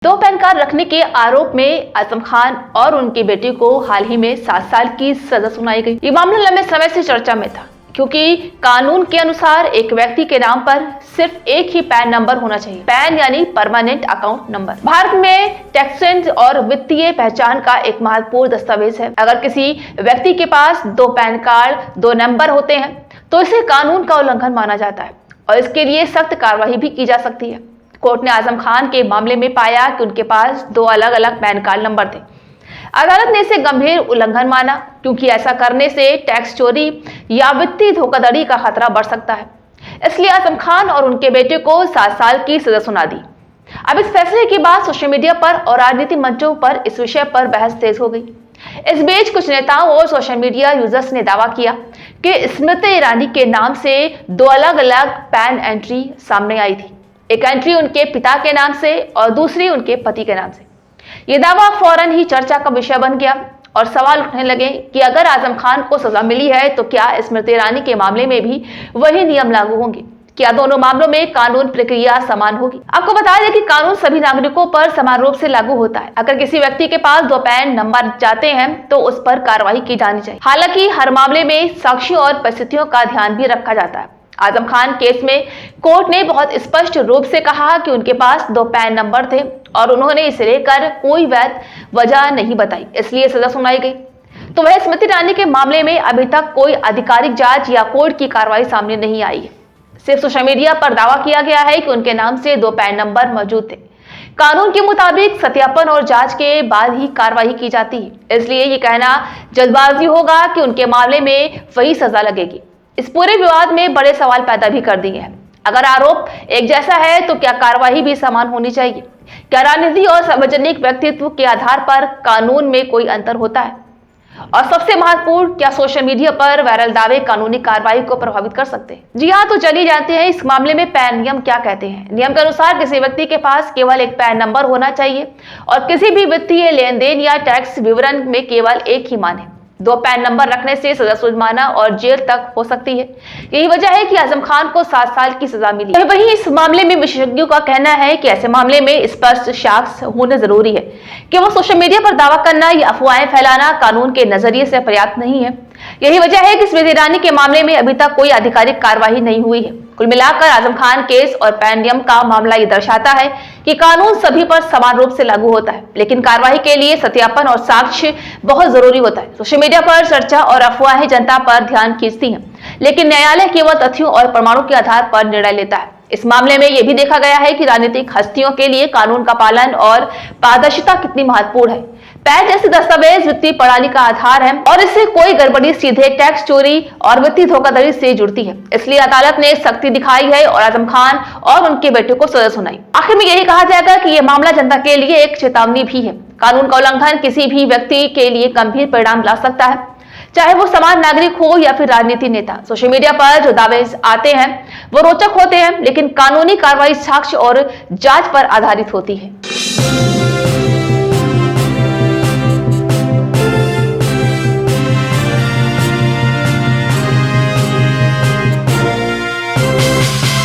दो pan card रखने के आरोप में आजम खान और उनकी बेटी को हाल ही में 7 साल की सजा सुनाई गई। ये मामला लंबे समय से चर्चा में था क्योंकि कानून के अनुसार एक व्यक्ति के नाम पर सिर्फ एक ही पैन नंबर होना चाहिए। पैन यानी परमानेंट अकाउंट नंबर भारत में टैक्सेंस और वित्तीय पहचान का एक महत्वपूर्ण दस्तावेज है। अगर किसी व्यक्ति के पास 2 पैन कार्ड 2 नंबर होते हैं तो इसे कानून का उल्लंघन माना जाता है और इसके लिए सख्त कार्रवाई भी की जा सकती है। कोर्ट ने आजम खान के मामले में पाया कि उनके पास 2 अलग अलग पैन कार्ड नंबर थे। अदालत ने इसे गंभीर उल्लंघन माना क्योंकि ऐसा करने से टैक्स चोरी या वित्तीय धोखाधड़ी का खतरा बढ़ सकता है। इसलिए आजम खान और उनके बेटे को 7 साल की सजा सुना दी। अब इस फैसले के बाद सोशल मीडिया पर और राजनीतिक मंचों पर इस विषय पर बहस तेज हो गई। इस बीच कुछ नेताओं और सोशल मीडिया यूजर्स ने दावा किया कि स्मृति ईरानी के नाम से 2 अलग अलग पैन एंट्री सामने आई थी। एक एंट्री उनके पिता के नाम से और दूसरी उनके पति के नाम से। यह दावा फौरन ही चर्चा का विषय बन गया और सवाल उठने लगे कि अगर आजम खान को सजा मिली है तो क्या स्मृति ईरानी के मामले में भी वही नियम लागू होंगे? क्या दोनों मामलों में कानून प्रक्रिया समान होगी? आपको बता दें कि कानून सभी नागरिकों पर समान रूप से लागू होता है। अगर किसी व्यक्ति के पास 2 पैन नंबर जाते हैं तो उस पर कार्रवाई की जानी चाहिए। हालांकि हर मामले में साक्ष्यों और परिस्थितियों का ध्यान भी रखा जाता है। आजम खान केस में कोर्ट ने बहुत स्पष्ट रूप से कहा कि उनके पास 2 पैन नंबर थे और उन्होंने इसे लेकर कोई वैध वजह नहीं बताई, इसलिए सजा सुनाई गई। तो वह स्मृति ईरानी के मामले में अभी तक कोई आधिकारिक जांच या कोर्ट की कार्रवाई सामने नहीं आई है। सिर्फ सोशल मीडिया पर दावा किया गया है कि उनके नाम से 2 पैन नंबर मौजूद थे। कानून के मुताबिक सत्यापन और जांच के बाद ही कार्रवाई की जाती है, इसलिए ये कहना जल्दबाजी होगा कि उनके मामले में वही सजा लगेगी। इस पूरे विवाद में बड़े सवाल पैदा भी कर दिए हैं। अगर आरोप एक जैसा है तो क्या कार्रवाई भी समान होनी चाहिए? क्या राजनीति और सार्वजनिक व्यक्तित्व के आधार पर कानून में कोई अंतर होता है? और सबसे महत्वपूर्ण, क्या सोशल मीडिया पर वायरल दावे कानूनी कार्रवाई को प्रभावित कर सकते हैं? जी हाँ, तो चलिए जानते हैं इस मामले में पैन नियम क्या कहते हैं। नियम के अनुसार किसी व्यक्ति के पास केवल एक पैन नंबर होना चाहिए और किसी भी वित्तीय लेन देन या टैक्स विवरण में केवल एक ही मान है। 2 पैन नंबर रखने से सजा जुर्माना और जेल तक हो सकती है। यही वजह है कि आजम खान को 7 साल की सजा मिली। वहीं इस मामले में विशेषज्ञों का कहना है कि ऐसे मामले में स्पष्ट साक्ष्य होना जरूरी है। केवल सोशल मीडिया पर दावा करना या अफवाहें फैलाना कानून के नजरिए से पर्याप्त नहीं है। यही वजह है कि स्मृति ईरानी के मामले में अभी तक कोई आधिकारिक कार्रवाई नहीं हुई है। कुल मिलाकर आजम खान केस और पैन नियम का मामला ये दर्शाता है कि कानून सभी पर समान रूप से लागू होता है, लेकिन कार्रवाई के लिए सत्यापन और साक्ष्य बहुत जरूरी होता है। सोशल मीडिया पर चर्चा और अफवाहें जनता पर ध्यान खींचती हैं, लेकिन न्यायालय केवल तथ्यों और प्रमाणों के आधार पर निर्णय लेता है। इस मामले में यह भी देखा गया है कि राजनीतिक हस्तियों के लिए कानून का पालन और पारदर्शिता कितनी महत्वपूर्ण है। पैन जैसे दस्तावेज वित्तीय प्रणाली का आधार है और इससे कोई गड़बड़ी सीधे टैक्स चोरी और वित्तीय धोखाधड़ी से जुड़ती है। इसलिए अदालत ने सख्ती दिखाई है और आजम खान और उनके बेटे को सजा सुनाई। आखिर में यही कहा जाएगा कि यह मामला जनता के लिए एक चेतावनी भी है। कानून का उल्लंघन किसी भी व्यक्ति के लिए गंभीर परिणाम ला सकता है, चाहे वो सामान्य नागरिक हो या फिर राजनीतिक नेता। सोशल मीडिया पर जो दावे आते हैं वो रोचक होते हैं, लेकिन कानूनी कार्रवाई साक्ष्य और जांच पर आधारित होती है।